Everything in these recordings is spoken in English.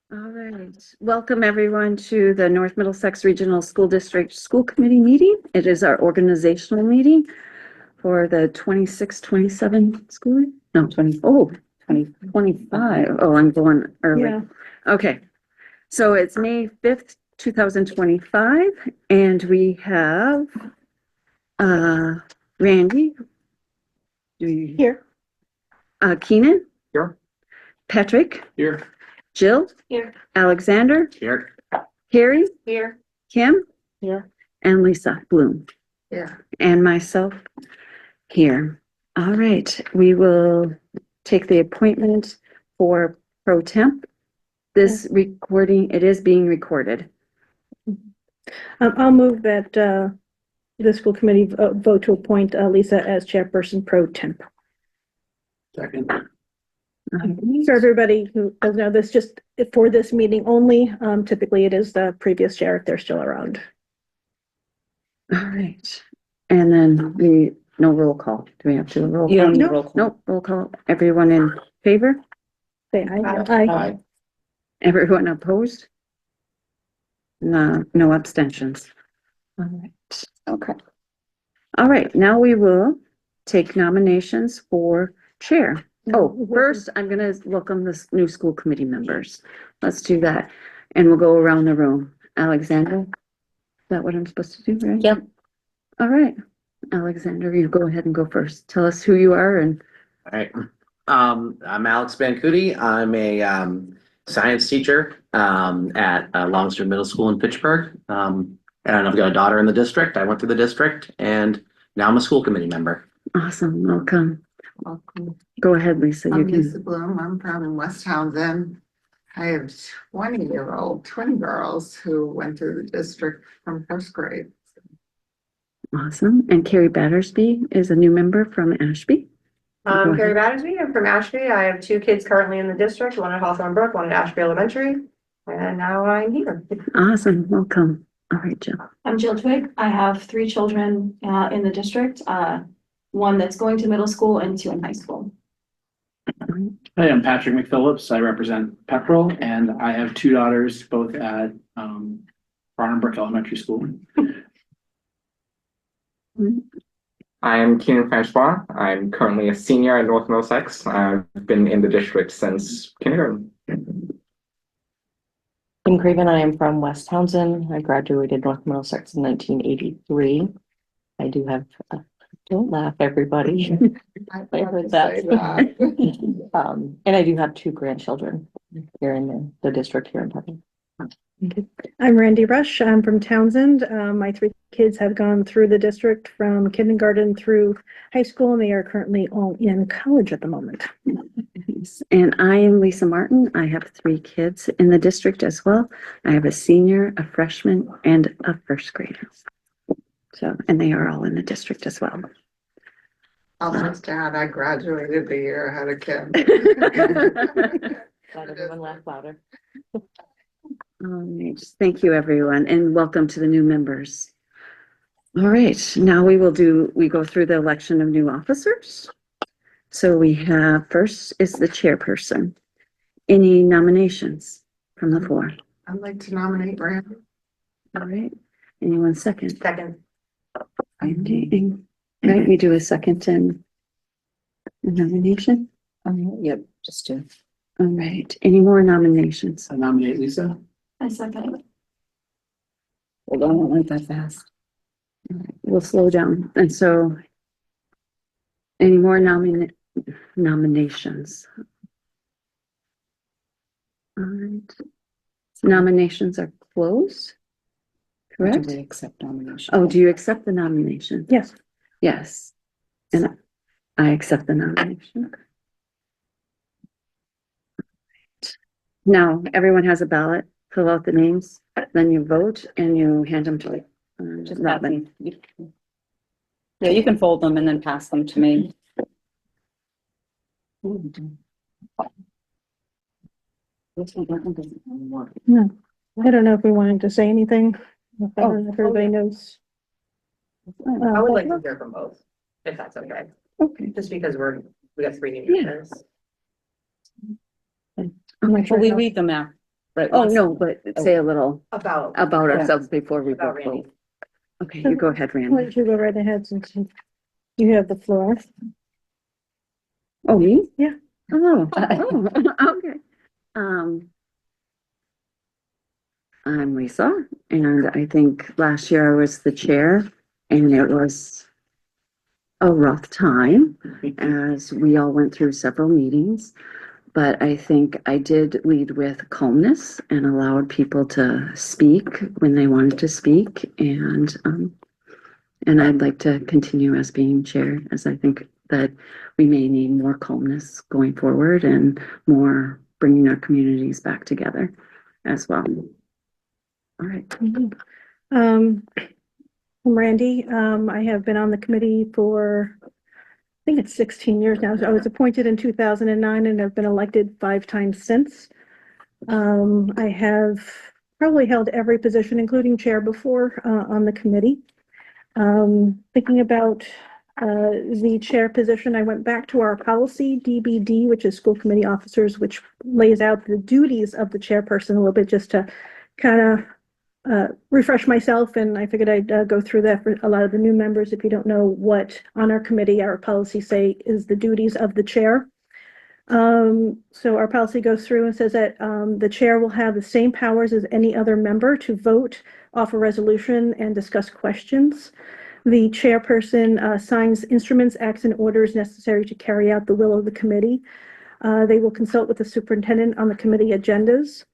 All right. Welcome everyone to the North Middlesex Regional School District School Committee meeting. It is our organizational meeting for the 26-27 school year. No, 2025. Oh, I'm going early. Yeah. Okay. So it's May 5th, 2025, and we have Randy. Here. Keenan. Here. Patrick. Here. Jill. Here. Alexander. Here. Carrie. Here. Kim. Here. And Lisa Bloom. Here. And myself here. All right, we will take the appointment for pro temp. This recording, it is being recorded. I'll move that the school committee vote to appoint Lisa as chairperson pro temp. Second. For everybody who doesn't know this, just for this meeting only, typically it is the previous chair if they're still around. All right, and then no roll call. Do we have to roll call? You don't need roll call. Nope, roll call. Everyone in favor? Say aye. Aye. Everyone opposed? No, no abstentions. All right, okay. All right, now we will take nominations for chair. Oh, first, I'm going to welcome the new school committee members. Let's do that. And we'll go around the room. Alexander, is that what I'm supposed to do, right? Yep. All right. Alexander, you go ahead and go first. Tell us who you are and. All right. I'm Alex Bancuti. I'm a science teacher at Longstreet Middle School in Pittsburgh. And I've got a daughter in the district. I went through the district and now I'm a school committee member. Awesome. Welcome. Welcome. Go ahead, Lisa. I'm Lisa Bloom. I'm from West Townsend. I have 20-year-old twin girls who went through the district from first grade. Awesome. And Carrie Battersby is a new member from Ashby. Carrie Battersby. I'm from Ashby. I have two kids currently in the district, one at Hawthorne Brook, one at Ashby Elementary, and now I'm here. Awesome. Welcome. All right, Jill. I'm Jill Twig. I have three children in the district, one that's going to middle school and two in high school. Hi, I'm Patrick McPhillips. I represent Pepperell, and I have two daughters, both at Barnum Brook Elementary School. I am Keenan Francois. I'm currently a senior at North Middlesex. I've been in the district since kindergarten. Kim Craven, I am from West Townsend. I graduated North Middlesex in 1983. I do have, don't laugh, everybody. I heard that. And I do have two grandchildren here in the district here in Putnam. I'm Randy Rush. I'm from Townsend. My three kids have gone through the district from kindergarten through high school, and they are currently all in college at the moment. And I am Lisa Martin. I have three kids in the district as well. I have a senior, a freshman, and a first grader. So, and they are all in the district as well. Almost dad, I graduated the year ahead of Kim. Glad everyone laughed louder. All right, thank you, everyone, and welcome to the new members. All right, now we go through the election of new officers. So we have, first is the chairperson. Any nominations from the floor? I'd like to nominate Randy. All right, anyone second? Second. Okay. Right, we do a second and a nomination? Yep, just do. All right, any more nominations? I nominate Lisa. I second. Hold on, I don't like that fast. All right, we'll slow down. And so, any more nominations? All right. Nominations are closed, correct? Do we accept nomination? Oh, do you accept the nomination? Yes. Yes. And I accept the nomination. Now, everyone has a ballot. Fill out the names, then you vote and you hand them to Robin. Yeah, you can fold them and then pass them to me. No, I don't know if we wanted to say anything. If everybody knows. I would like to hear from both, if that's okay. Okay. Just because we got three new members. I'm not sure We how- read them out Right. Oh, no, but say a little About about Yeah. ourselves before we About vote. Randy. Okay, you go ahead, Why Randy. don't you go right ahead since you have the floor? Oh, me? Yeah. Oh, okay. Um, I'm Lisa, and I think last year I was the chair, and it was a rough time as we all went through several meetings. But I think I did lead with calmness and allowed people to speak when they wanted to speak. And I'd like to continue as being chair, as I think that we may need more calmness going forward and more bringing our communities back together as well. All right. I'm Randy. I have been on the committee for, I think it's 16 years now. So I was appointed in 2009 and have been elected 5 times since. I have probably held every position, including chair before, on the committee. Thinking about the chair position, I went back to our policy, DBD, which is school committee officers, which lays out the duties of the chairperson a little bit, just to kind of refresh myself. And I figured I'd go through that for a lot of the new members. If you don't know what on our committee, our policy say is the duties of the chair. So our policy goes through and says that the chair will have the same powers as any other member to vote, offer resolution, and discuss questions. The chairperson signs instruments, acts, and orders necessary to carry out the will of the committee. They will consult with the superintendent on the committee agendas,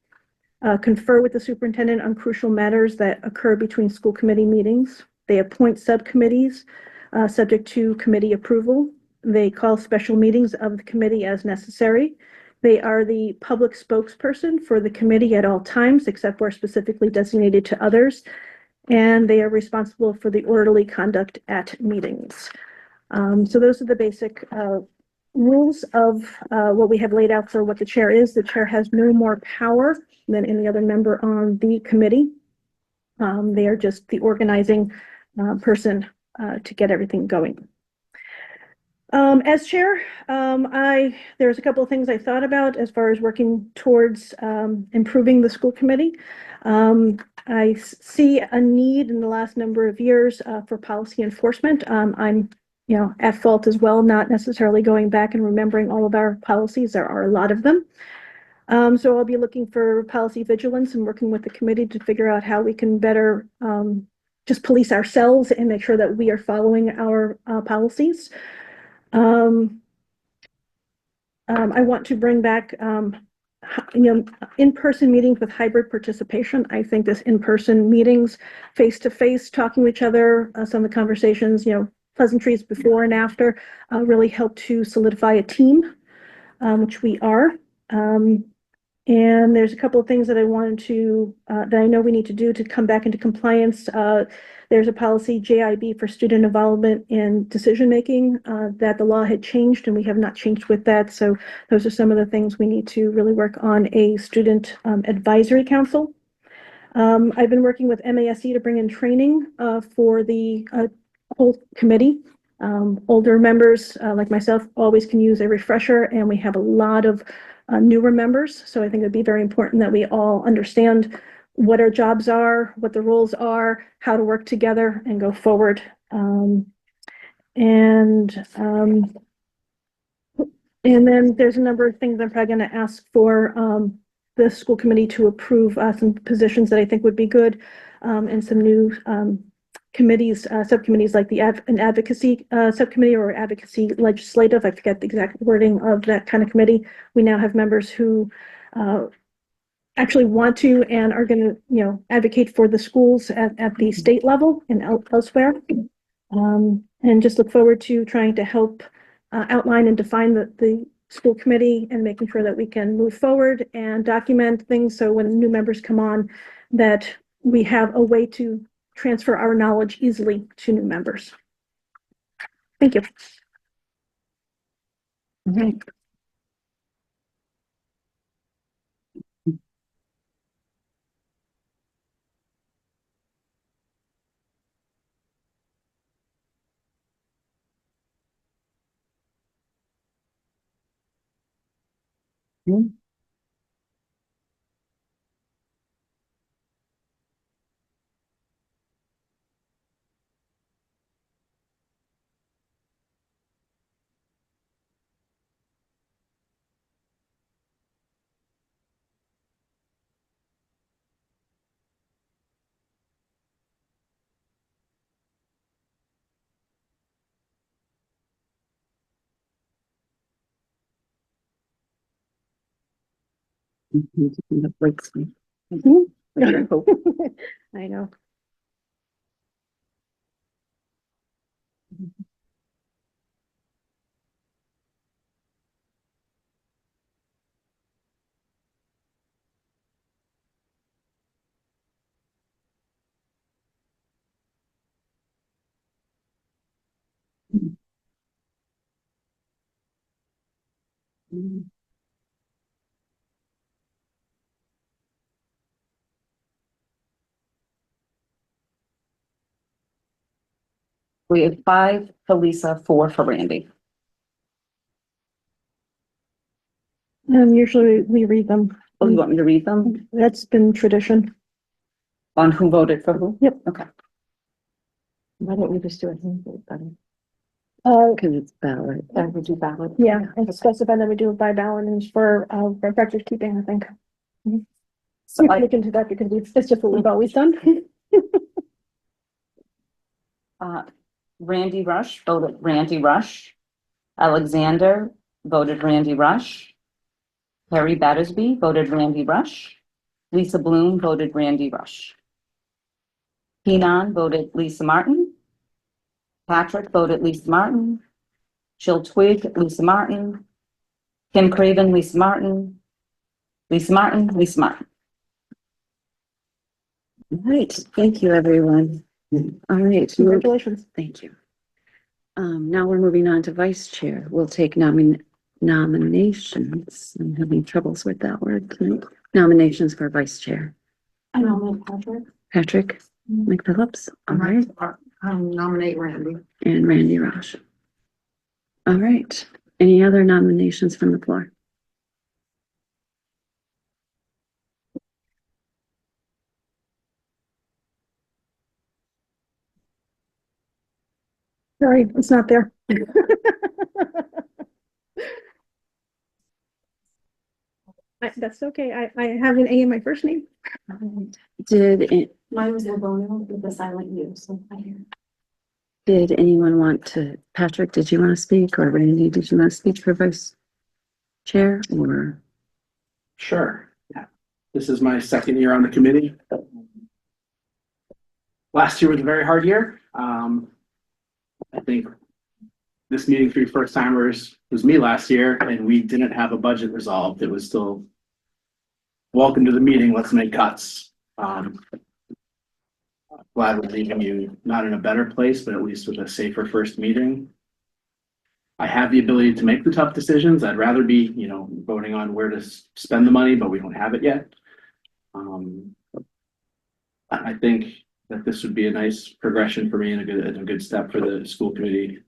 confer with the superintendent on crucial matters that occur between school committee meetings. They appoint subcommittees subject to committee approval. They call special meetings of the committee as necessary. They are the public spokesperson for the committee at all times, except where specifically designated to others. And they are responsible for the orderly conduct at meetings. So those are the basic rules of what we have laid out for what the chair is. The chair has no more power than any other member on the committee. They are just the organizing person to get everything going. As chair, there's a couple of things I thought about as far as working towards improving the school committee. I see a need in the last number of years for policy enforcement. I'm at fault as well, not necessarily going back and remembering all of our policies. There are a lot of them. So I'll be looking for policy vigilance and working with the committee to figure out how we can better just police ourselves and make sure that we are following our policies. I want to bring back, in-person meetings with hybrid participation. I think this in-person meetings, face-to-face, talking to each other, some of the conversations, pleasantries before and after, really help to solidify a team, which we are. And there's a couple of things that I wanted to, that I know we need to do to come back into compliance. There's a policy, JIB, for student involvement in decision-making, that the law had changed and we have not changed with that. So those are some of the things we need to really work on. A student advisory council. I've been working with MASC to bring in training for the whole committee. Older members like myself always can use a refresher, and we have a lot of newer members. So I think it'd be very important that we all understand what our jobs are, what the roles are, how to work together and go forward. And then there's a number of things I'm probably going to ask for the school committee to approve, some positions that I think would be good, and some new committees, subcommittees, like an advocacy subcommittee or advocacy legislative. I forget the exact wording of that kind of committee. We now have members who actually want to and are going to, advocate for the schools at the state level and elsewhere. And just look forward to trying to help outline and define the school committee and making sure that we can move forward and document things. So when new members come on, that we have a way to transfer our knowledge easily to new members. Thank you. All right. I know. We have 5 for Lisa, 4 for Randy. Usually we read them. Oh, you want me to read them That's been tradition. on who voted for who? Yep. Okay. Why don't we just do it? Then? Because it's ballot. That would do ballot. Yeah, and specify that we do it by ballot and for record keeping, I think. So We can I, look into that because it's just what we've always done. Randy Rush voted Randy Rush. Alexander voted Randy Rush. Harry Battersby voted Randy Rush. Lisa Bloom voted Randy Rush. Keenan voted Lisa Martin. Patrick voted Lisa Martin. Jill Twig, Lisa Martin. Kim Craven, Lisa Martin. Lisa Martin, Lisa Martin. All right, thank you, everyone. All right, Congratulations. thank you. Now we're moving on to vice chair. We'll take nominations. I'm having troubles with that word tonight. Nominations for vice chair. I nominate Patrick. Patrick McPhillips, all right, Nominate Randy. and Randy Rush. All right, any other nominations from the floor? Sorry, it's not there. That's okay. I have an A in my first name. Mine was Ebono with the silent U, so I hear. Did anyone want to, Patrick, did you want to speak, or Randy, did you want to speak for vice chair, or? Sure. Yeah. This is my second year on the committee. Last year was a very hard year. I think this meeting for first timers was me last year, and we didn't have a budget resolved. It was still welcome to the meeting. Let's make cuts. Glad we're leaving you not in a better place, but at least with a safer first meeting. I have the ability to make the tough decisions. I'd rather be, voting on where to spend the money, but we don't have it yet. I think that this would be a nice progression for me and a good step for the school committee.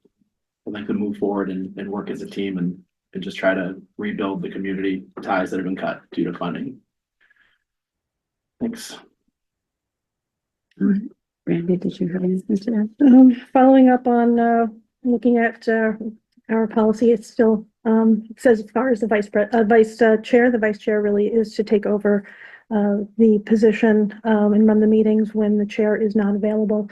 I'd like to move forward and work as a team and just try to rebuild the community ties that have been cut due to funding. Thanks. All right. Randy, did you have anything to add? Following up on looking at our policy, it's still it says as far as the vice chair, the vice chair really is to take over the position and run the meetings when the chair is not available.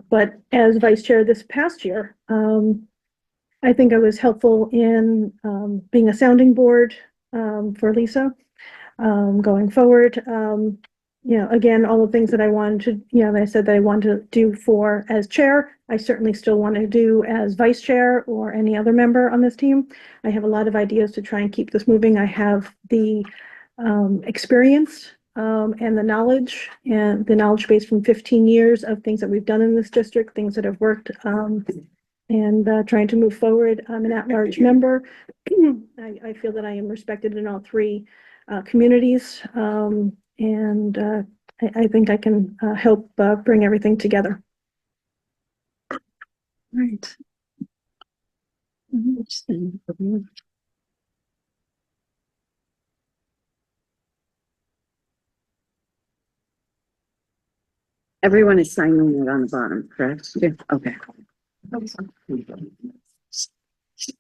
But as vice chair this past year, I think I was helpful in being a sounding board for Lisa going forward. Again, all the things that I wanted to, that I said that I wanted to do for as chair, I certainly still want to do as vice chair or any other member on this team. I have a lot of ideas to try and keep this moving. I have the experience and the knowledge base from 15 years of things that we've done in this district, things that have worked, and trying to move forward. I'm an at-large member. I feel that I am respected in all 3 communities, and I think I can help bring everything together. Right. Everyone is signing it on the bottom, correct? Yeah. Okay.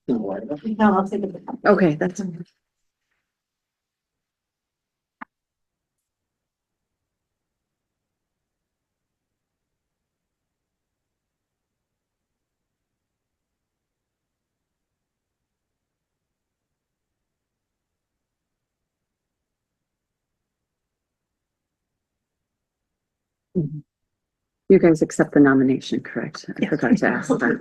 No, I'll take it. Okay, that's. You guys accept the nomination, correct? I Yes. forgot to ask that.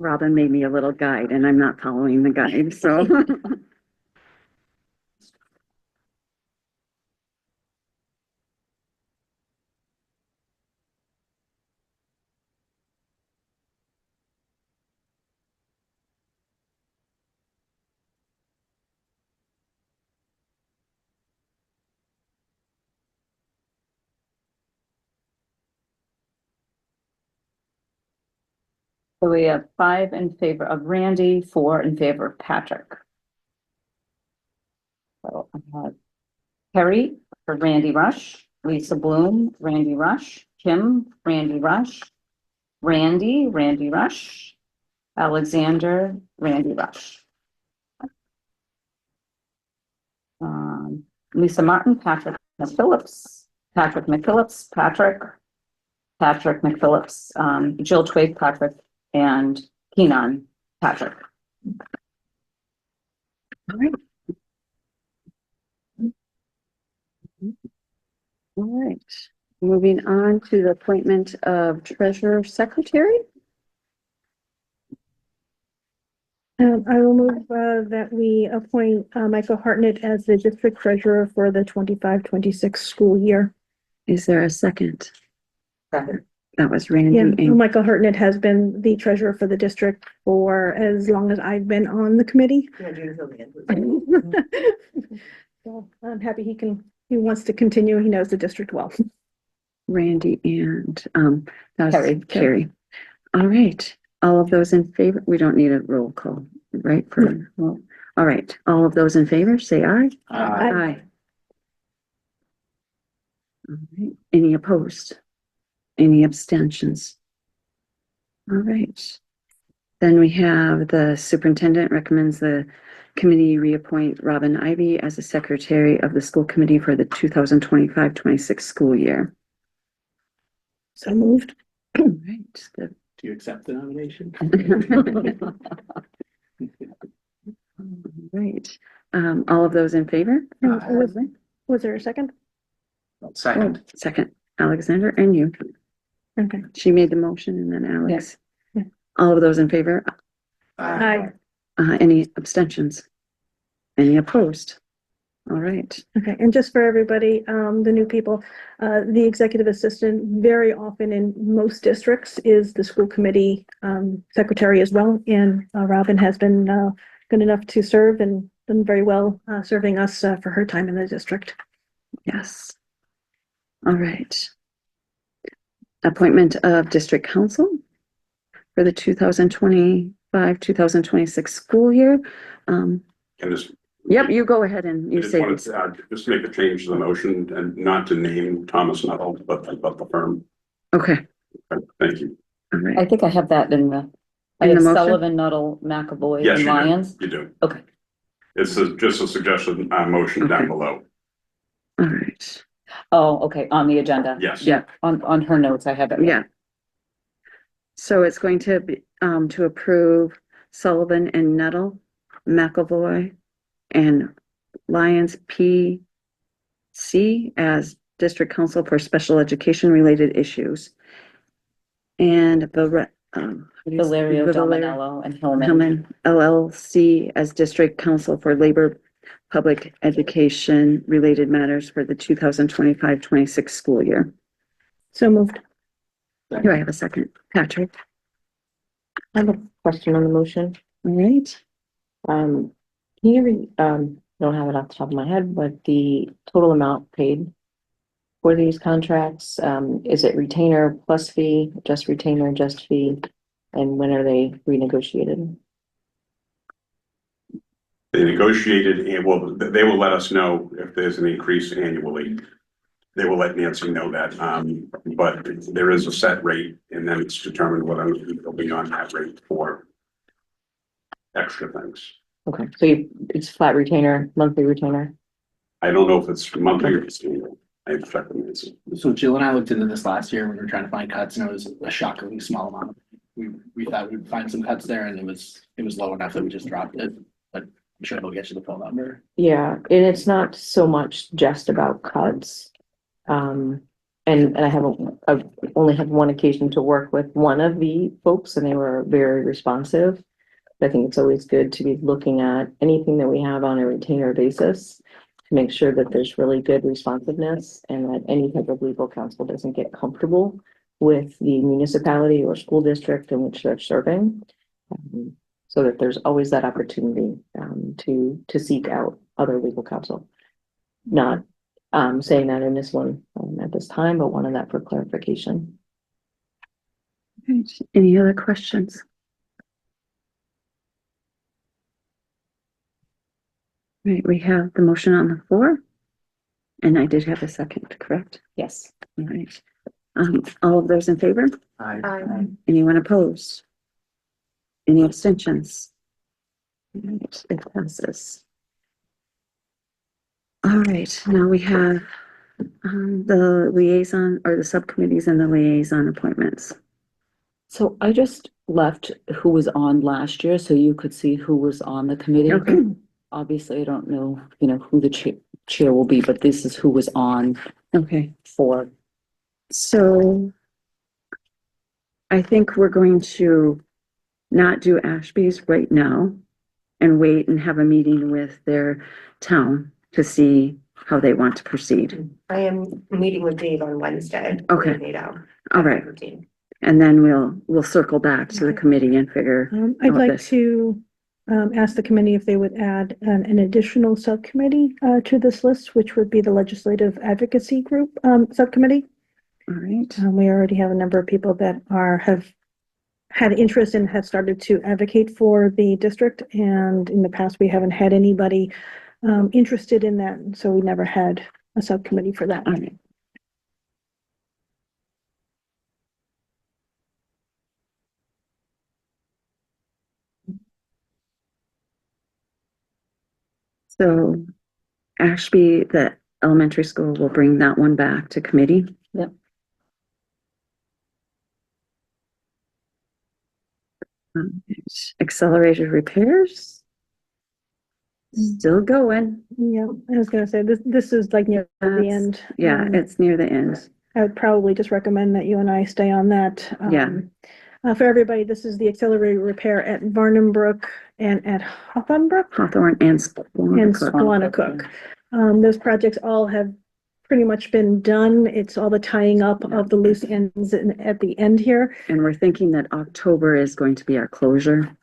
Robin made me a little guide and I'm not following the guide, so. So we have 5 in favor of Randy, 4 in favor of Patrick. So I have Terry for Randy Rush, Lisa Bloom, Randy Rush, Kim, Randy Rush, Randy Rush, Alexander, Randy Rush. Lisa Martin, Patrick McPhillips, Patrick McPhillips, Patrick McPhillips, Jill Twig, Patrick, and Keenan, Patrick. All right. All right, moving on to the appointment of treasurer secretary. I will move that we appoint Michael Hartnett as the district treasurer for the 25-26 school year. Is there a second? Second. That was Randy. Yeah, and Michael Hartnett has been the treasurer for the district for as long as I've been on the committee. So I'm happy he wants to continue. He knows the district well. Randy and that was Carrie. Carrie. All right, all of those in favor, we don't need a roll call, right? Well, all right, all of those in favor, say aye. Aye. All right, any opposed? Any abstentions? All right. Then we have the superintendent recommends the committee reappoint Robin Ivy as the secretary of the school committee for the 2025-26 school year. So moved. All right, good. Do you accept the nomination? Right. All of those in favor? Was there a second? Second. Second, Alexander and you. Okay. She made the motion and then Alex. Yeah. All of those in favor? Aye. Any abstentions? Any opposed? All right. Okay, and just for everybody, the new people, the executive assistant very often in most districts is the school committee secretary as well. And Robin has been good enough to serve and done very well serving us for her time in the district. Yes. All right. Appointment of district council for the 2025-2026 school year. And just, Yep, you go ahead and I you just say wanted this. to just make a change to the motion and not to name Thomas Nuttall, but the firm. Okay, Thank you. all I right. think I have that in the, I In have the motion? Sullivan, Nuttall, McAvoy, Yes, and you do. Lyons. You do. Okay. It's just a suggestion, motion Okay. down below. All right. Oh, okay, on the agenda. Yes. Yeah, on her notes, I have it. Yeah. So it's going to be, to approve Sullivan and Nettle, McAvoy, and Lyons PC as district council for special education related issues. And Valerio Dominello and Hillman. Hillman LLC as district council for labor, public education related matters for the 2025-26 school year. So moved. Do I have a second? Patrick? I have a question on the motion. All right. Can you don't have it off the top of my head, but the total amount paid for these contracts, is it retainer plus fee, just retainer, just fee? And when are they renegotiated? They negotiated, and well, they will let us know if there's an increase annually. They will let Nancy know that, but there is a set rate, and then it's determined whether it'll be on that rate for extra things. Okay, so it's flat retainer, monthly retainer? I don't know if it's monthly or it's annual. I have to check with Nancy. So Jill and I looked into this last year when we were trying to find cuts, and it was a shockingly small amount. we thought we'd find some cuts there and it was low enough that we just dropped it, but I'm sure they'll get you the full number. Yeah, and it's not so much just about cuts. And I've only had one occasion to work with one of the folks and they were very responsive. I think it's always good to be looking at anything that we have on a retainer basis to make sure that there's really good responsiveness and that any type of legal counsel doesn't get comfortable with the municipality or school district in which they're serving. So that there's always that opportunity to seek out other legal counsel. Not saying that in this one at this time, but wanted that for clarification. Right. Any other questions? Right, we have the motion on the floor. And I did have a second, correct? Yes. All right. All of those in favor? Anyone opposed? Any abstentions? All right, it passes. All right, now we have the liaison or the subcommittees and the liaison appointments. So I just left who was on last year, so you could see who was on the committee. Okay. Obviously, I don't know, who the chair will be, but this is who was on Okay, for. so I think we're going to not do Ashby's right now and wait and have a meeting with their town to see how they want to proceed. I am meeting with Dave on Wednesday. Okay. Dave out. All right. Routine. And then we'll circle back to the committee and figure. I'd out like this. to ask the committee if they would add an additional subcommittee to this list, which would be the Legislative Advocacy Group subcommittee. All right. We already have a number of people that have had interest and have started to advocate for the district. And in the past, we haven't had anybody interested in that. So we never had a subcommittee for that. All right. So Ashby, the elementary school, will bring that one back to committee. Yep. Accelerated repairs. Still going. Yeah, I was gonna say, this is like near the That's- end. Yeah, it's near the end. I would probably just recommend that you and I stay on that. Yeah. For everybody, this is the accelerated repair at Varnum Brook and at Hawthornebrook Hawthorne and and Squanicook. Squanicook. Those projects all have pretty much been done. It's all the tying up of the loose ends at the end here. And we're thinking that October is going to be our closure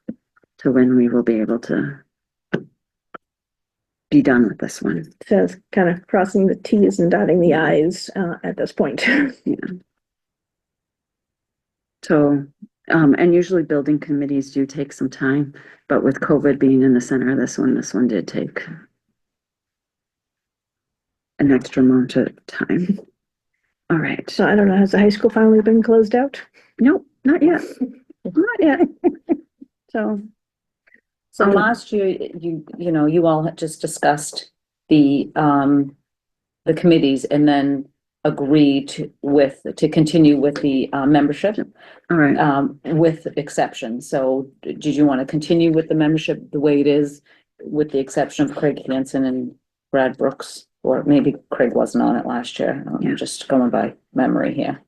to when we will be able to be done with this one. So it's kind of crossing the T's and dotting the I's at this point. Yeah. So, and usually building committees do take some time, but with COVID being in the center of this one did take an extra amount of time. All right. So I don't know, has the high school finally been closed out? Nope, not yet. Not yet. So, So last year, you all had just discussed the committees and then agreed to continue with the membership. all right. With exceptions. So did you want to continue with the membership the way it is, with the exception of Craig Hansen and Brad Brooks? Or maybe Craig wasn't on it last year. Yeah. I'm just going by memory here.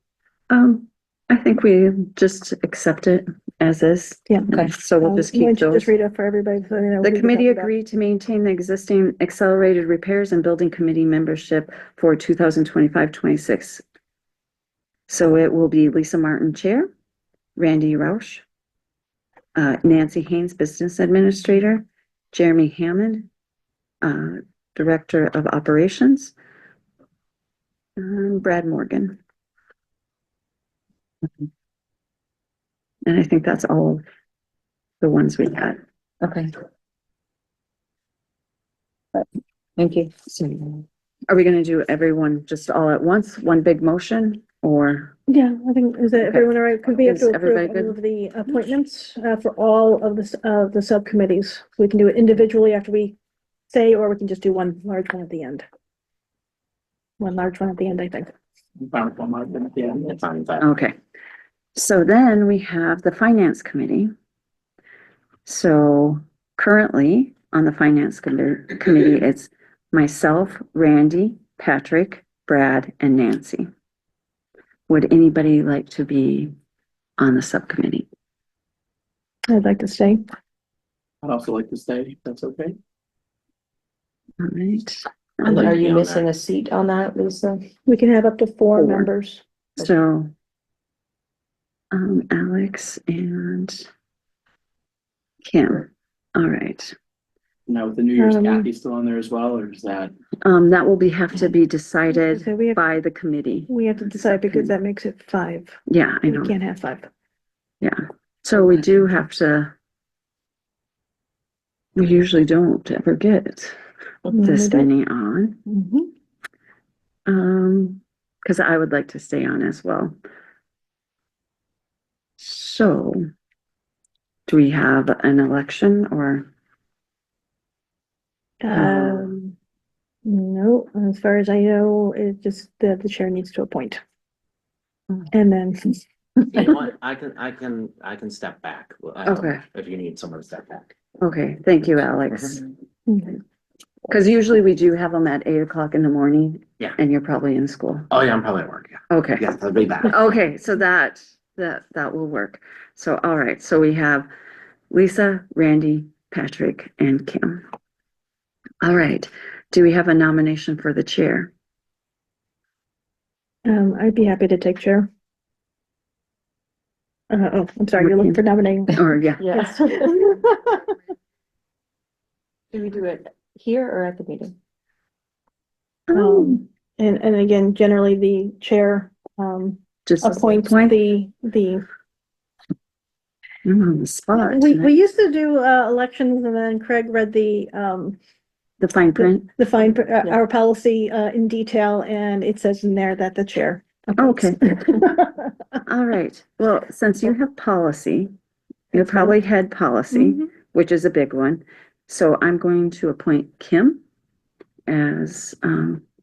I think we just accept it as is. Yeah. Okay. So we'll just Why keep don't you those. just read it for everybody. So they know The who we're committee talking about. agreed to maintain the existing accelerated repairs and building committee membership for 2025-26. So it will be Lisa Martin, Chair, Randy Roush, Nancy Haynes, Business Administrator, Jeremy Hammond, Director of Operations, and Brad Morgan. And I think that's all the ones we had. Okay. Thank you. So are we gonna do everyone just all at once, one big motion, or? Yeah, I think, is that everyone all right? Could we have Is to approve everybody good? all of the appointments for all of the subcommittees? We can do it individually after we say, or we can just do one large one at the end. One large one at the end, I think. Found one more thing at the end. It's fine with that. Okay, So then we have the finance committee. So currently on the finance committee, it's myself, Randy, Patrick, Brad, and Nancy. Would anybody like to be on the subcommittee? I'd like to stay. I'd also like to stay, if that's okay. All right. I'd like Are to be you on missing there. a seat on that, Lisa? We can have up to four Four. members. So, Alex and Kim. All right. Now with the New Year's, Um, Kathy still on there as well, or is that? That will have to be decided So we have, by the committee. we have to decide because that makes it 5. Yeah, I We know. can't have 5. Yeah. So we do have to. We usually don't ever get this many on. Because I would like to stay on as well. So, do we have an election or? No, as far as I know, it's just that the chair needs to appoint. And then, You know what? I can step back. Okay. If you need someone to step back. Okay, thank you, Alex. okay. Because usually we do have them at 8 o'clock in the morning. Yeah. And you're probably in school. Oh, yeah, I'm probably at work, yeah. Okay. Yes, I'll be back. Okay, so that will work. So, all right, so we have Lisa, Randy, Patrick, and Kim. All right, do we have a nomination for the chair? I'd be happy to take chair. I'm sorry, you're looking for nominating. Or, yeah, Yes. Do we do it here or at the meeting? And again, generally the chair, just appoints point. the. I'm on the spot. We tonight. used to do, elections and then Craig read the fine print. the fine, our policy, in detail, and it says in there that the chair. Okay. All right. Well, since you have policy, you probably had policy, which is a big one. So I'm going to appoint Kim as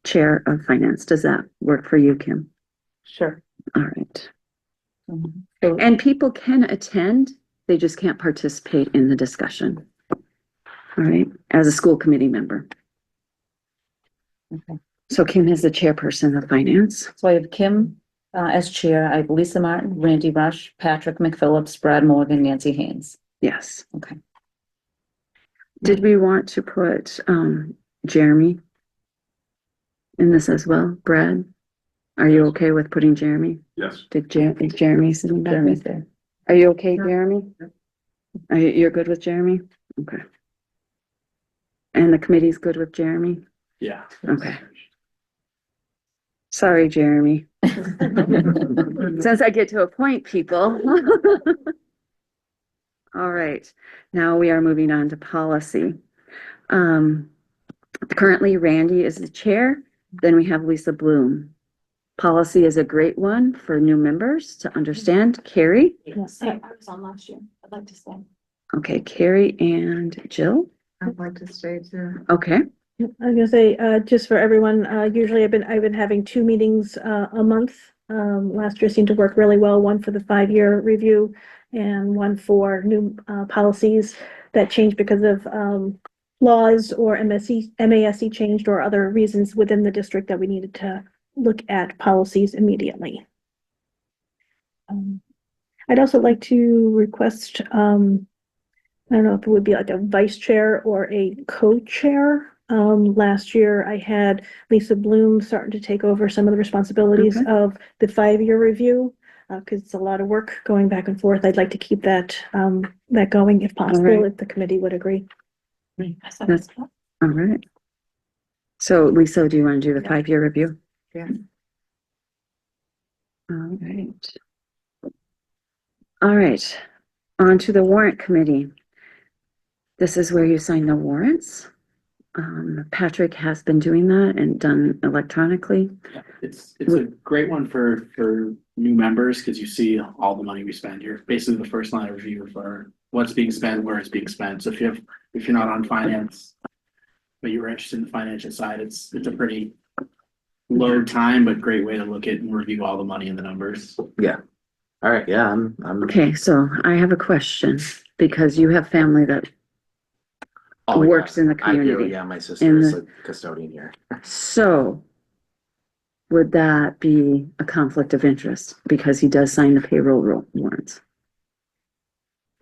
chair of finance. Does that work for you, Kim? Sure. All right. So- And people can attend, they just can't participate in the discussion. All right, as a school committee member. Okay. So Kim is the chairperson of finance. So I have Kim as chair. I have Lisa Martin, Randy Rush, Patrick McPhillips, Brad Morgan, Nancy Haynes. Yes. Okay. Did we want to put Jeremy in this as well? Brad, are you okay with putting Jeremy? Yes. Is Jeremy sitting back Jeremy's there? there. Are you okay, Jeremy? You're good with Jeremy? Okay. And the committee's good with Jeremy? Yeah. Okay. Sorry, Jeremy. Since I get to appoint people. All right, now we are moving on to policy. Currently Randy is the chair, then we have Lisa Bloom. Policy is a great one for new members to understand. Carrie? Yes, I was on last year. I'd like to stay. Okay, Carrie and Jill? I'd like to stay too. Okay, I was gonna say, just for everyone, usually I've been having 2 meetings, a month. Last year seemed to work really well, one for the 5-year review and one for new, policies that changed because of, laws or MASC changed or other reasons within the district that we needed to look at policies immediately. I'd also like to request, I don't know if it would be like a vice chair or a co-chair. Last year I had Lisa Bloom starting to take over some of the responsibilities Okay. of the 5-year review. Cause it's a lot of work going back and forth. I'd like to keep that going if possible, right. if the committee would agree. That's- all right. So Lisa, do you want to do the 5-year review? Yeah. All right. All right, on to the warrant committee. This is where you sign the warrants. Patrick has been doing that and done electronically. Yeah, it's a great one for new members because you see all the money we spend. You're basically the first line of review for what's being spent, where it's being spent. So if you're not on finance, but you're interested in the financial side, it's a pretty low time but great way to look at and review all the money and the numbers. Yeah. All right, yeah, I'm. Okay, so I have a question because you have family that Oh, yeah, works in the I do, community. yeah, my sister In is the- a custodian here. So would that be a conflict of interest because he does sign the payroll warrants?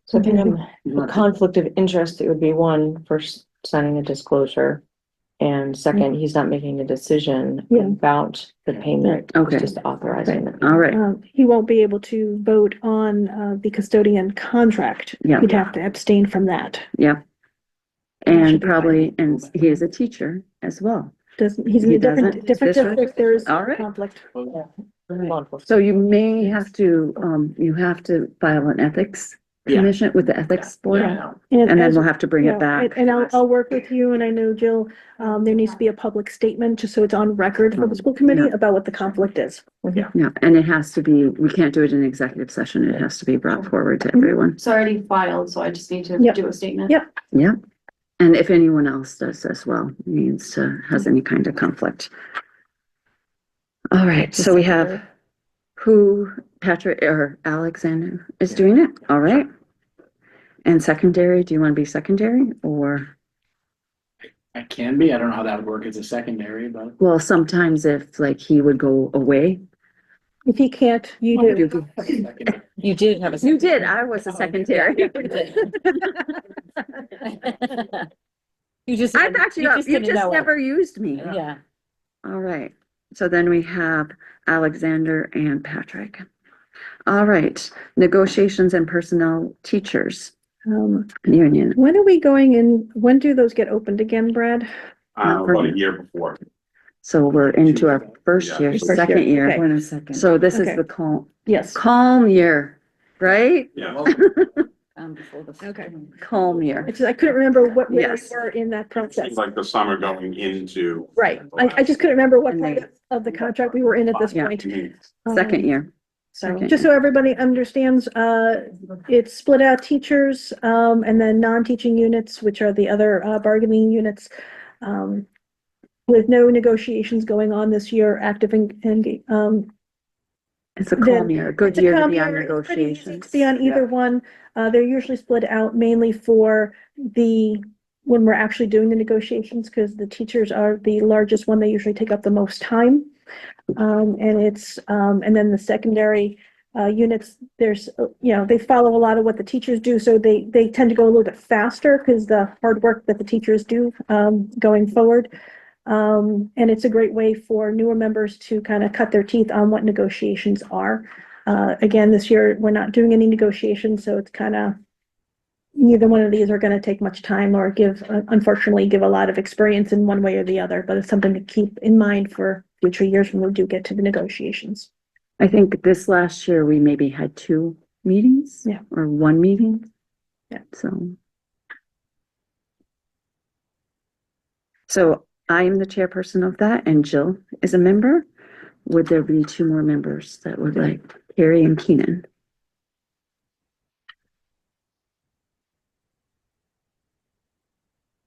So I think a conflict of interest, it would be one, first signing a disclosure. And second, he's not making a decision Yeah. about the payment. Okay. He's just authorizing it. All right, He won't be able to vote on, the custodian contract. Yeah. He'd have to abstain from that. yeah. That should And be probably, and he is a teacher as well. Doesn't, he's in He a different doesn't? different This one? district, there's All right. conflict. So you may have to, you have to file an ethics Yeah. commission with the ethics board. Yeah. And then as- we'll have to bring yeah, it back. And I'll work with you, and I know Jill, there needs to be a public statement, just so it's on record for the school committee Yeah. about what the conflict is. Yeah, and it has to be, we can't do it in executive session. It has to be brought forward to everyone. It's already filed, so I just need to Yep. do a statement. Yep. Yeah. And if anyone else does as well, needs to, has any kind of conflict. All right, so we have who Patrick or Alexander is doing it. All right. And secondary, do you want to be secondary or? I can be, I don't know how that would work as a secondary, but. Well, sometimes if like he would go away. If he can't, you do. You did have a. You did, I was a secondary. You just. I thought you didn't just know it. never used me. Yeah. All right, so then we have Alexander and Patrick. All right, negotiations and personnel teachers union. When are we going in, when do those get opened again, Brad? About a year before. So we're into our first Yeah. year, First year, second year. okay. Wait a second. So this is Okay. the Yes. calm year, right? Yeah. Before the. Okay. Calm year. It's just, I couldn't remember where we Yes. were in that process. Seems like the summer going into. Right. I just couldn't remember what And part they- of the contract we were in at this Yeah. point. Second year. So Second just so everybody understands, it's split out teachers, and then non-teaching units, which are the other, bargaining units. With no negotiations going on this year, active and, It's a calm Then year, a good it's a year to calm be on year. It's pretty easy negotiations. to be on either one. They're usually split out mainly for when we're actually doing the negotiations, because the teachers are the largest one. They usually take up the most time. And then the secondary, units, there's, they follow a lot of what the teachers do, so they tend to go a little bit faster because the hard work that the teachers do, going forward. And it's a great way for newer members to kind of cut their teeth on what negotiations are. Again, this year, we're not doing any negotiations, so it's kind of, neither one of these are going to take much time or unfortunately, give a lot of experience in one way or the other, but it's something to keep in mind for future years when we do get to the negotiations. I think this last year, we maybe had 2 meetings. Yeah. Or 1 meeting. Yeah. So I am the chairperson of that and Jill is a member. Would there be 2 more members that would like Carrie and Keenan?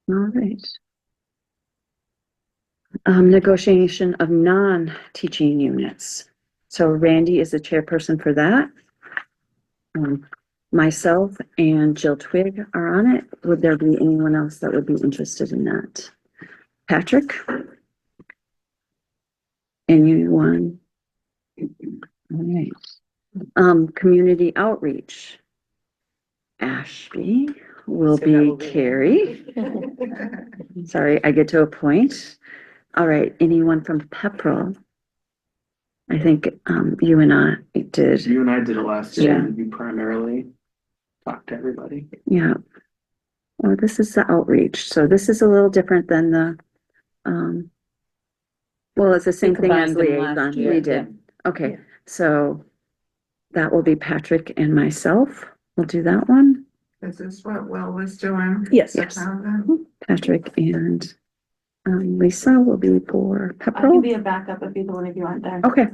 All right. Negotiation of non-teaching units. So Randy is the chairperson for that. Myself and Jill Twig are on it. Would there be anyone else that would be interested in that? Patrick? Anyone? All right. Community outreach. Ashby will be Carrie. Sorry, I get to a point. All right, anyone from Pepperell? I think, you and I did, You and I did it last year, Yeah. and you primarily talked to everybody. yeah. Oh, this is the outreach, so this is a little different than the, well, it's the same thing as combined them last liaison, year, we did. Okay, so that will be Patrick and myself. We'll do that one. Is this what Will was doing? Yes. Yes. Okay. Patrick and Lisa will be for I can Pepperell. be a backup if either one of you aren't there. Okay,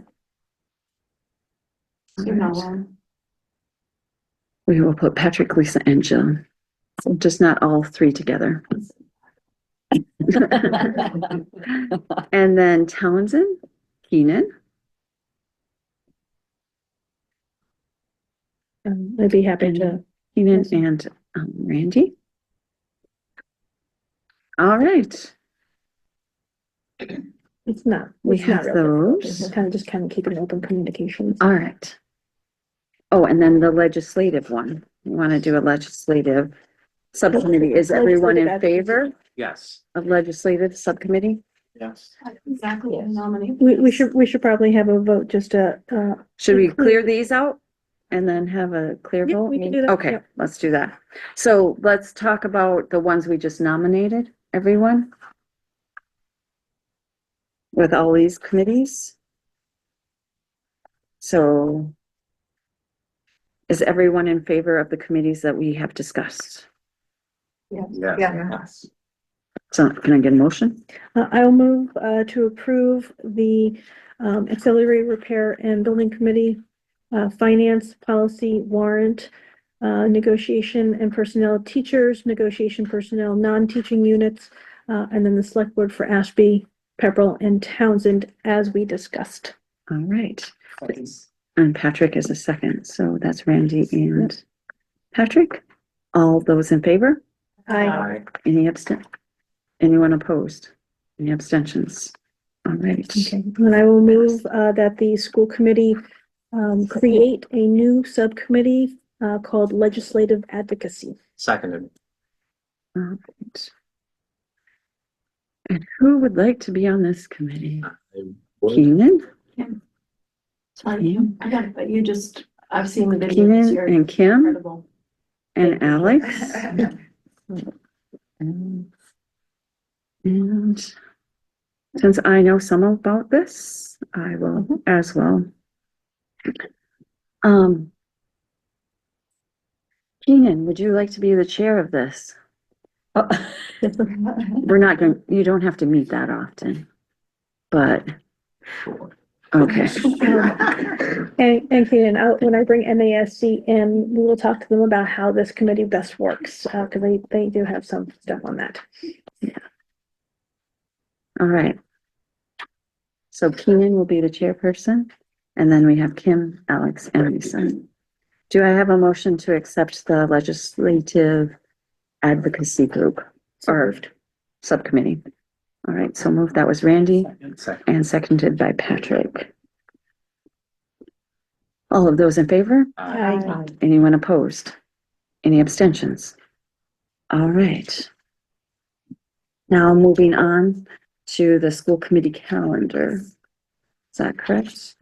You know one. we will put Patrick, Lisa, and Jill. So just not all 3 together. And then Townsend, Keenan. I'd be happy to. Keenan and Randy. All right, It's not. we it's not have real difficult. those. It's kind of keeping open communications. All right. Oh, and then the legislative one. You want to do a legislative subcommittee. Is everyone in favor Yes. of legislative subcommittee? Yes. Exactly, nominate. We should probably have a vote just to, Should we clear these out and then have a clear Yeah, vote? we can do that, Okay, yep. let's do that. So let's talk about the ones we just nominated, everyone. With all these committees. So is everyone in favor of the committees that we have discussed? Yeah. Yes. So can I get a motion? I will move to approve the auxiliary repair and building committee, finance policy warrant, negotiation and personnel teachers, negotiation personnel, non-teaching units, and then the select board for Ashby, Pepperell, and Townsend, as we discussed. All right. And Patrick is a second, so that's Randy and Patrick. All those in favor? Any anyone opposed? Any abstentions? All right. Okay, and I will move that the school committee create a new subcommittee called legislative advocacy. Seconded. All right. And who would like to be on this committee? Keenan? Sorry, I got it, but you just, I've seen the videos. Keenan You're and Kim incredible. and Alex. And since I know some about this, I will as well. Keenan, would you like to be the chair of this? We're not going, you don't have to meet that often, but, okay. And Kaden, when I bring NASC in, we will talk to them about how this committee best works, because they do have some stuff on that. All right. So Keenan will be the chairperson, and then we have Kim, Alex, and Lisa. Do I have a motion to accept the legislative advocacy group or subcommittee? All right, so moved. That was Randy and seconded by Patrick. All of those in favor? Aye. Anyone opposed? Any abstentions? All right. Now moving on to the school committee calendar. Is that correct?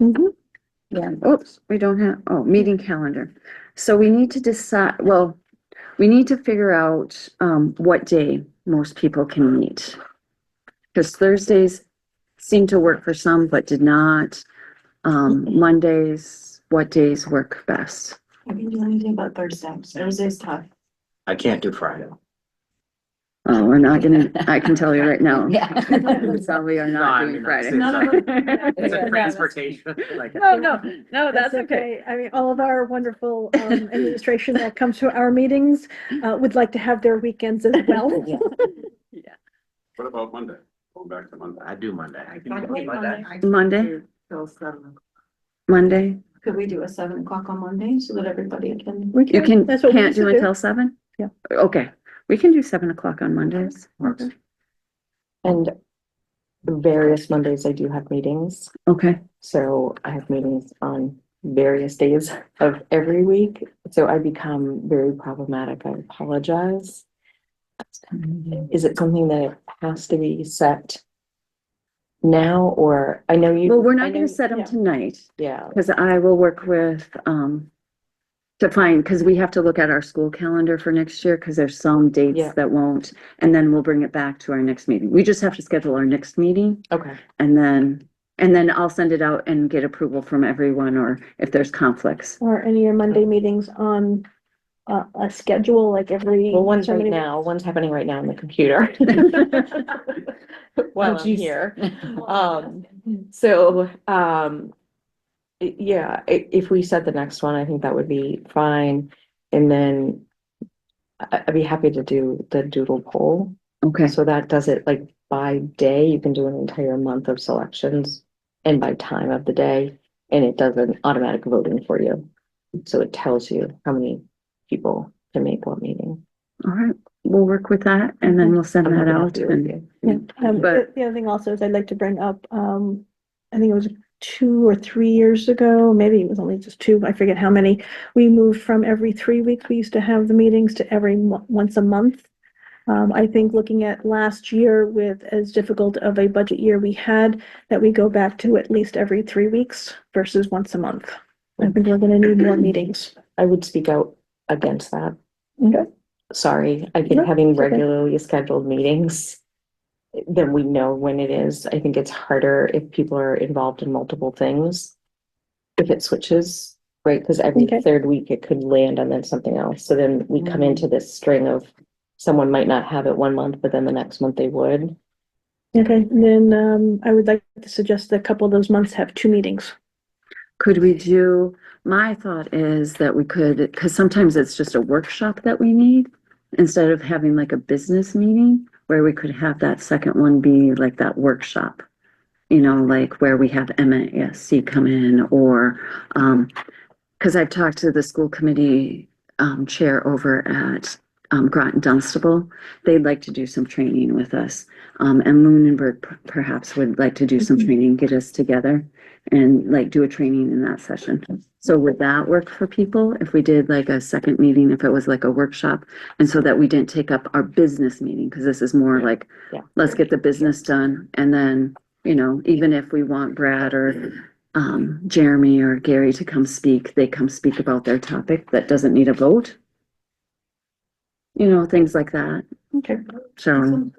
Yeah, oops, we don't have, meeting calendar. So we need to decide, well, we need to figure out, what day most people can meet. Because Thursdays seem to work for some, but did not. Mondays, what days work best? I can do anything but Thursday. Thursday's tough. I can't do Friday. Oh, we're not gonna, I can tell you right now. Yeah. So we are No, not I doing mean, Friday. It's a transportation. Like, No, that's okay. I mean, all of our wonderful administration that comes to our meetings would like to have their weekends as well. What about Monday? Going back to Monday. I do Monday. I can do Monday. I can Monday? do Till 7. Monday, Could we do a 7 o'clock on Monday so that everybody can? We you can, That's what we can't used to do until 7? Yeah. Okay, we can do 7 o'clock on Mondays. And various Mondays I do have meetings, Okay, so I have meetings on various days of every week, so I become very problematic. I apologize. Is it something that has to be set now, or I know you? well, we're I not know- gonna set them yeah. tonight, Yeah, because I will work with, to find, because we have to look at our school calendar for next year, because there's some dates Yeah. that won't, and then we'll bring it back to our next meeting. We just have to schedule our next meeting, okay, and then I'll send it out and get approval from everyone, or if there's conflicts. Or any of your Monday meetings on a schedule, like every. well, one's so right many- now, one's happening right now on the computer. While I'm geez. here. So, yeah, if we set the next one, I think that would be fine. And then I'd be happy to do the doodle poll. Okay, So that does it like by day, you can do an entire month of selections and by time of the day, and it does an automatic voting for you. So it tells you how many people can make what meeting. All right, we'll work with that and then we'll send I'm that not gonna out have to do it and, again. Yeah, But- the other thing also is I'd like to bring up, I think it was 2 or 3 years ago, maybe it was only just 2, I forget how many. We moved from every 3 weeks, we used to have the meetings, to every once a month. I think looking at last year with as difficult of a budget year we had, that we go back to at least every 3 weeks versus once a month. I think we're gonna need more meetings. I would speak out against that. Okay. Sorry, I think No, having it's okay. regularly scheduled meetings, then we know when it is. I think it's harder if people are involved in multiple things. If it switches, right? Because every Okay. third week it could land and then something else. So then we come into this string of someone might not have it one month, but then the next month they would. Okay, and then, I would like to suggest that a couple of those months have 2 meetings. could we do, my thought is that we could, because sometimes it's just a workshop that we need, instead of having like a business meeting, where we could have that second one be like that workshop. Like where we have NMRSD come in or, because I've talked to the school committee chair over at Groton Dunstable. They'd like to do some training with us. And Lunenburg perhaps would like to do some training, get us together and like do a training in that session. So would that work for people if we did like a second meeting, if it was like a workshop? And so that we didn't take up our business meeting, because this is more like, Yeah. let's get the business done. And then, even if we want Brad or Jeremy or Gary to come speak, they come speak about their topic that doesn't need a vote. Things like that. Okay. So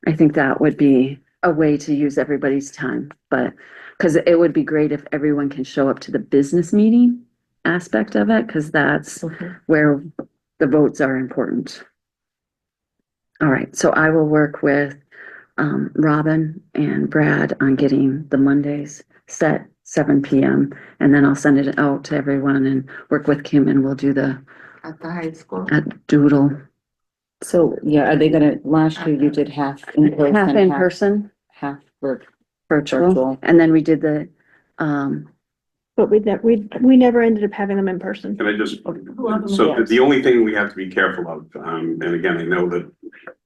I think that would be a way to use everybody's time, but, because it would be great if everyone can show up to the business meeting aspect of it, because that's where the votes are important. All right, so I will work with Robin and Brad on getting the Mondays set 7 PM. And then I'll send it out to everyone and work with Kim and we'll do At the high school. at Doodle. So, yeah, are they gonna, last year you did half in person? Half in person, Half virtual. virtual, and then we did the, But we never ended up having them in person. Can I just, them so yes. the only thing we have to be careful of, and again, I know that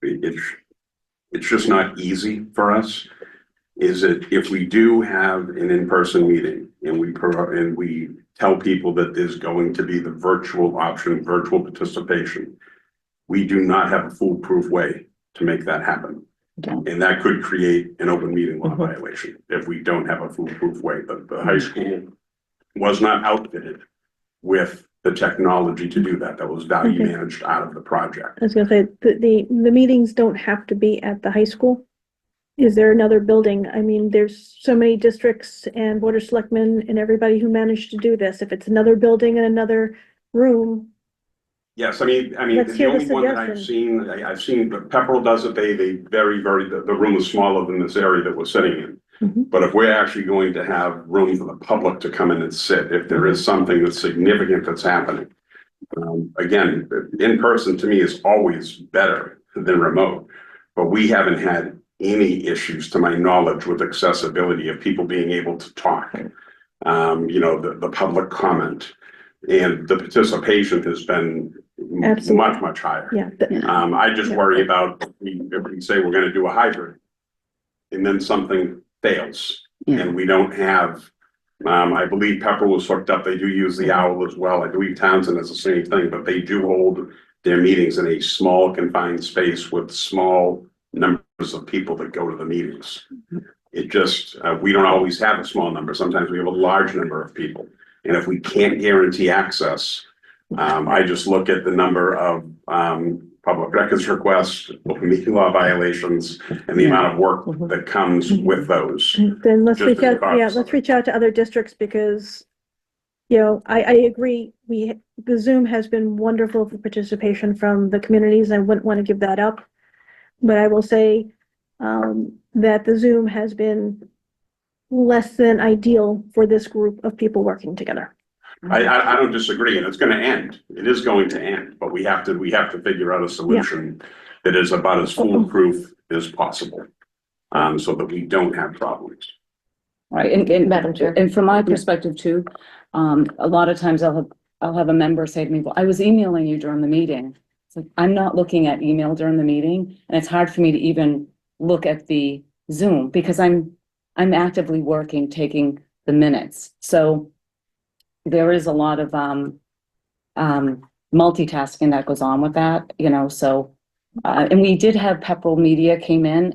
it's just not easy for us, is that if we do have an in-person meeting and we tell people that there's going to be the virtual option, virtual participation, we do not have a foolproof way to make that happen. Okay. And that could create an open meeting law violation if we don't have a foolproof way. But the high school was not outfitted with the technology to do that. That was value Okay. managed out of the project. I was gonna say, the meetings don't have to be at the high school. Is there another building? I mean, there's so many districts and board of selectmen and everybody who managed to do this. If it's another building and another room, Yes, I mean, Let's the hear the only one that I've suggestion. seen, I've seen, but Pepperell does it, they the room is smaller than this area that we're sitting in. Mhm. But if we're actually going to have room for the public to come in and sit, if there is something that's significant that's happening. Again, in person to me is always better than remote, but we haven't had any issues to my knowledge with accessibility of people being able to talk. The public comment and the participation has been Absolutely. much higher. yeah. I just Yeah. worry about if we say we're gonna do a hybrid and then something fails yeah, and we don't have, I believe Pepper was hooked up. They do use the owl as well. I believe Townsend is the same thing, but they do hold their meetings in a small confined space with small numbers of people that go to the meetings. It just, we don't always have a small number. Sometimes we have a large number of people. And if we can't guarantee access, I just look at the number of public records requests, open meeting law violations, and the Yeah. amount of work that comes with those. Then let's Just reach as a out, yeah, thought. let's reach out to other districts because, I agree, the Zoom has been wonderful for participation from the communities. I wouldn't want to give that up. But I will say, that the Zoom has been less than ideal for this group of people working together. I don't disagree, and it's gonna end. It is going to end, but we have to figure out a solution that is about as foolproof as possible. So that we don't have problems. Right, and Madam Chair. and from my perspective too, a lot of times I'll have I'll have a member say to me, well, I was emailing you during the meeting. It's like, I'm not looking at email during the meeting, and it's hard for me to even look at the Zoom because I'm actively working, taking the minutes. So there is a lot of, multitasking that goes on with that, you know, so, and we did have Pepperell Media came in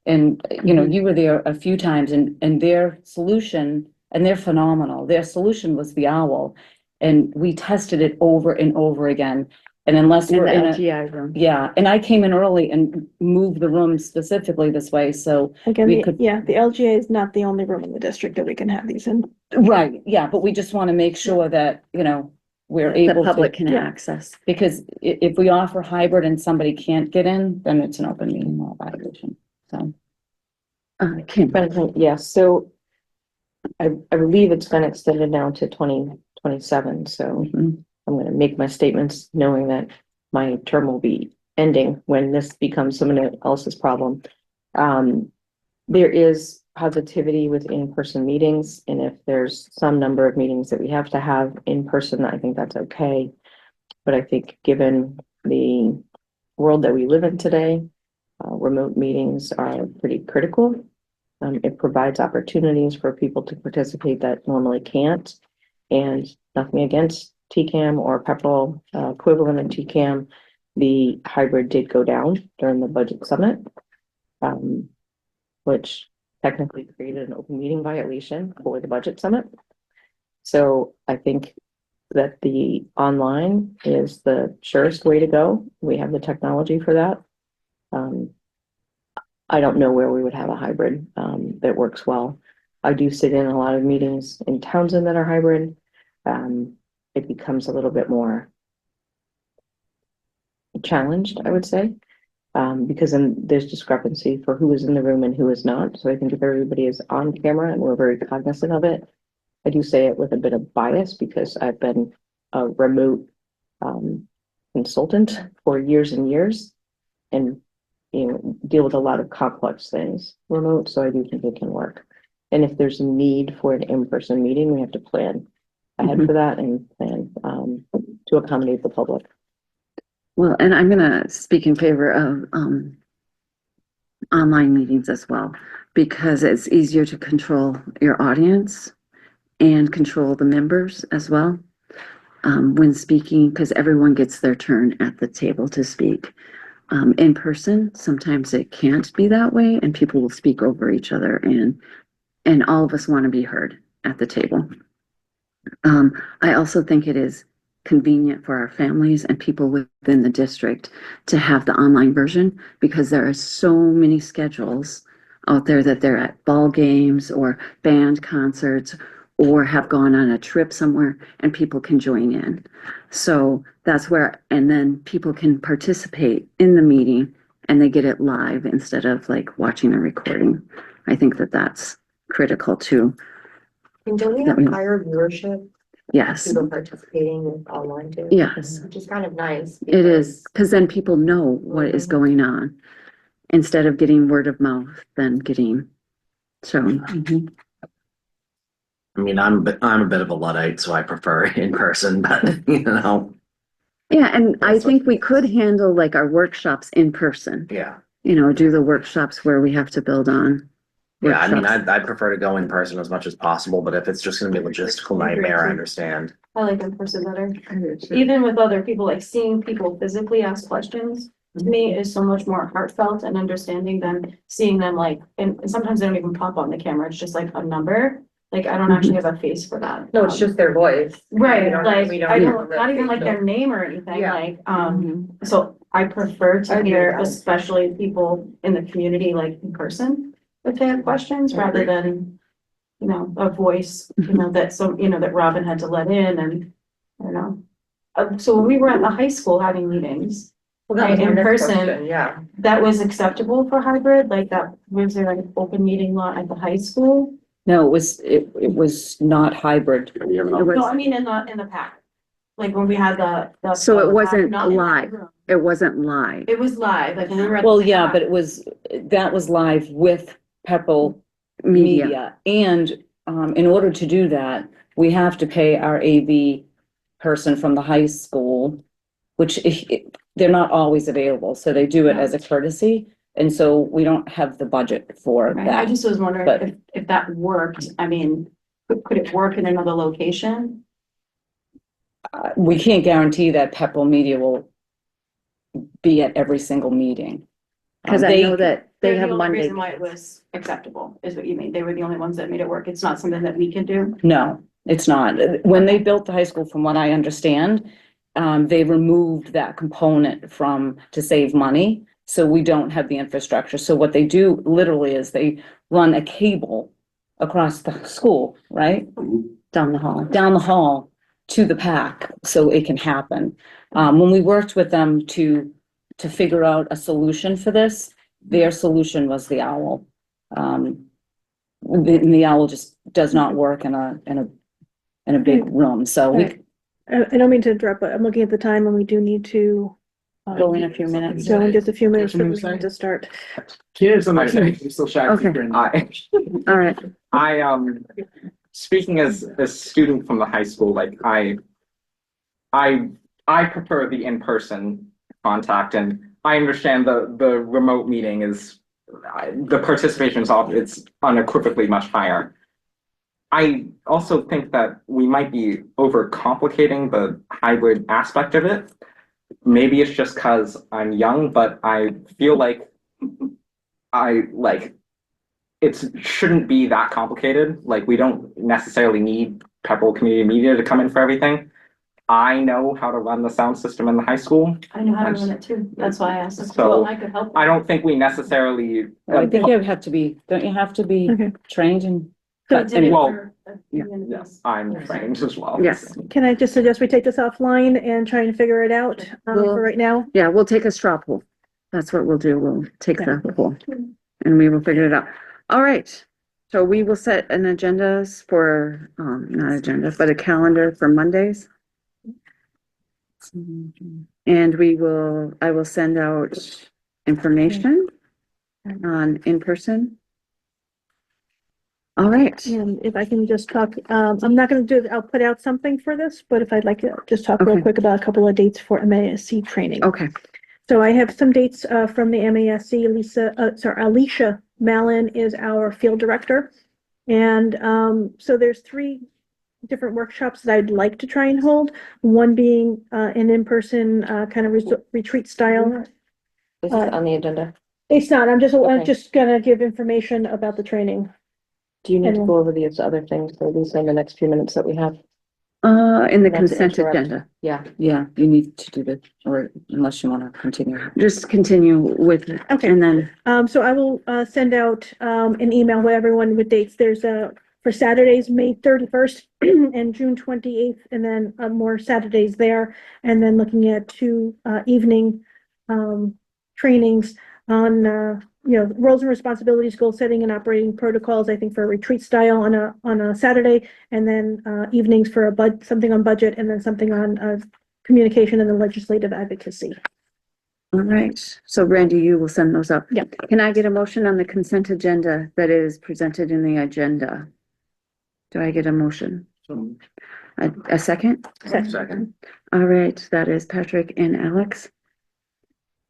and, you know, you were there a few times and their solution, and they're phenomenal. Their solution was the owl. And we tested it over and over again. And unless In we're the in a, LGI room. yeah, and I came in early and moved the room specifically this way, so. Again, We the- could- yeah, the LGA is not the only room in the district that we can have these in. Right, yeah, but we just want to make sure that, you know, we're The able public to, can Yeah. access. because if we offer hybrid and somebody can't get in, then it's an open meeting law violation, so. Kim, Yes, so I believe it's been extended now to 2027, so Mhm. I'm gonna make my statements knowing that my term will be ending when this becomes someone else's problem. There is positivity with in-person meetings, and if there's some number of meetings that we have to have in person, I think that's okay. But I think given the world that we live in today, remote meetings are pretty critical. It provides opportunities for people to participate that normally can't. And nothing against TCAM or Pepperell, equivalent of TCAM, the hybrid did go down during the budget summit, which technically created an open meeting violation for the budget summit. So I think that the online is the surest way to go. We have the technology for that. I don't know where we would have a hybrid that works well. I do sit in a lot of meetings in Townsend that are hybrid. It becomes a little bit more challenged, I would say, because then there's discrepancy for who is in the room and who is not. So I think if everybody is on camera and we're very cognizant of it, I do say it with a bit of bias because I've been a remote consultant for years and years, and you know, deal with a lot of complex things remote, so I do think it can work. And if there's a need for an in-person meeting, we have to plan ahead for that and plan to accommodate the public. well, and I'm gonna speak in favor of, online meetings as well, because it's easier to control your audience and control the members as well. When speaking, because everyone gets their turn at the table to speak. In person, sometimes it can't be that way and people will speak over each other and all of us want to be heard at the table. I also think it is convenient for our families and people within the district to have the online version because there are so many schedules out there that they're at ball games or band concerts or have gone on a trip somewhere and people can join in. So that's where, and then people can participate in the meeting and they get it live instead of like watching a recording. I think that that's critical too. And don't we have higher viewership, Yes, people participating online too? yes, Which is kind of nice. it is, because then people know what is going on instead of getting word of mouth, then getting shown. Mhm. I mean, I'm a bit of a Luddite, so I prefer in person, but you know, Yeah, and I think we could handle like our workshops in person, yeah. you know, do the workshops where we have to build on. Yeah, I mean, workshops. I'd prefer to go in person as much as possible, but if it's just gonna be a logistical nightmare, I understand. I like in person better. I do too. Even with other people, like seeing people physically ask questions, to me is so much more heartfelt and understanding than seeing them like, and sometimes they don't even pop on the camera, it's just like a number. Like, I don't actually have a face for that. No, it's just their voice. Right, We don't- like, we don't I have don't, their not even like facial- their name or anything, Yeah. like, so I prefer I to agree hear, with that. especially people in the community, like in person, if they have questions, rather than, you know, a voice, you know, that some, you know, that Robin had to let in and, I don't know. So when we were at the high school having meetings, Well, that was my in next person. question, yeah. that was acceptable for hybrid, like that, was there like an open meeting law at the high school? No, it was not hybrid. And you have It another- was- No, I mean, in the pack, like when we had the. So it wasn't not in that live. room. It wasn't live. It was live, like when we were at. Well, the yeah, pack. but that was live with Pepperell Media. Media. And in order to do that, we have to pay our AV person from the high school, which they're not always available, so they do it as a courtesy. And so we don't have the budget for Right, I that. just was wondering But- if that worked, I mean, could it work in another location? We can't guarantee that Pepperell Media will be at every single meeting. Cause I know that they They're the have only Monday. reason why it was acceptable, is what you mean, they were the only ones that made it work, it's not something that we can do? No, it's not. When they built the high school, from what I understand, they removed that component to save money. So we don't have the infrastructure. So what they do literally is they run a cable across the school, right? Down the hall. Down the hall to the pack, so it can happen. When we worked with them to figure out a solution for this, their solution was the owl. The owl just does not work in a big room, so we I don't mean to interrupt, but I'm looking at the time and we do need to. go in a few minutes. So in just a few minutes, Something we to say? need to start. Kids, I'm Okay. I'm still shocked. Okay. All right. Speaking as a student from the high school, like I prefer the in-person contact, and I understand the remote meeting is the participation is it's unequivocally much higher. I also think that we might be overcomplicating the hybrid aspect of it. Maybe it's just because I'm young, but I feel like it shouldn't be that complicated. Like, we don't necessarily need Pepperell Community Media to come in for everything. I know how to run the sound system in the high school. I know how to run it too, that's why I asked, this. So, well, I could help. I don't think we necessarily. I think you have to be, don't you have to be Okay. trained in? So I did it Well, for a few minutes. Yes, I'm trained as well. Yes. Can I just suggest we take this offline and try and figure it out, Well- for right now? Yeah, we'll take a straw poll. That's what we'll do. We'll take the poll and we will figure it out. All right. So we will set an agendas for, not agenda, but a calendar for Mondays. And I will send out information on in-person. All right. And if I can just talk, I'm not gonna I'll put out something for this, but if I'd like to just talk real Okay. quick about a couple of dates for MASC training. Okay. So I have some dates, from the MASC. Alicia Mallon is our field director. And, so there's 3 different workshops that I'd like to try and hold. One being, an in-person, kind of retreat style. This is on the agenda. It's not, I'm Okay. just gonna give information about the training. Do you need to go over these other things, at least in the next few minutes that we have? In the Not to consent interrupt. agenda. Yeah. Yeah, you need to do that, or unless you want to continue. Just continue with it. Okay. And then, So I will, send out, an email with everyone with dates. There's for Saturdays, May 31st and June 28th, and then, more Saturdays there. And then looking at 2, evening, trainings on, roles and responsibilities, goal setting and operating protocols, I think for a retreat style on a Saturday. And then, evenings for something on budget, and then something on, communication and the legislative advocacy. all right. So Randy, you will send those up. Yep. Can I get a motion on the consent agenda that is presented in the agenda? Do I get a motion? A second? Second. All right, that is Patrick and Alex.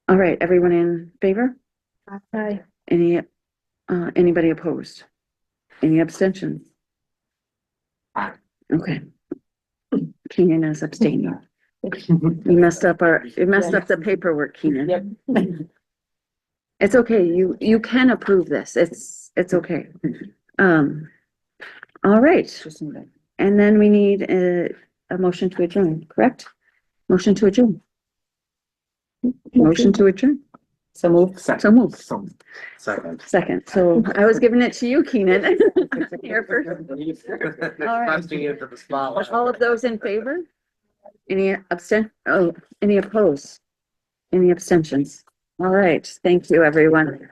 All right, everyone in favor? Aye. Anybody opposed? Any abstentions? Aye. Okay. Keenan is abstaining. We messed up the paperwork, Keenan. Yep. It's okay, you can approve this, it's okay. All right, and then we need a motion to adjourn, correct? Motion to adjourn. Motion to adjourn. So move. So move. Second. Second, so I was giving it to you, Keenan. Here first. right. Thrusting you into the spotlight. All of those in favor? Any any opposed? Any abstentions? All right, thank you, everyone.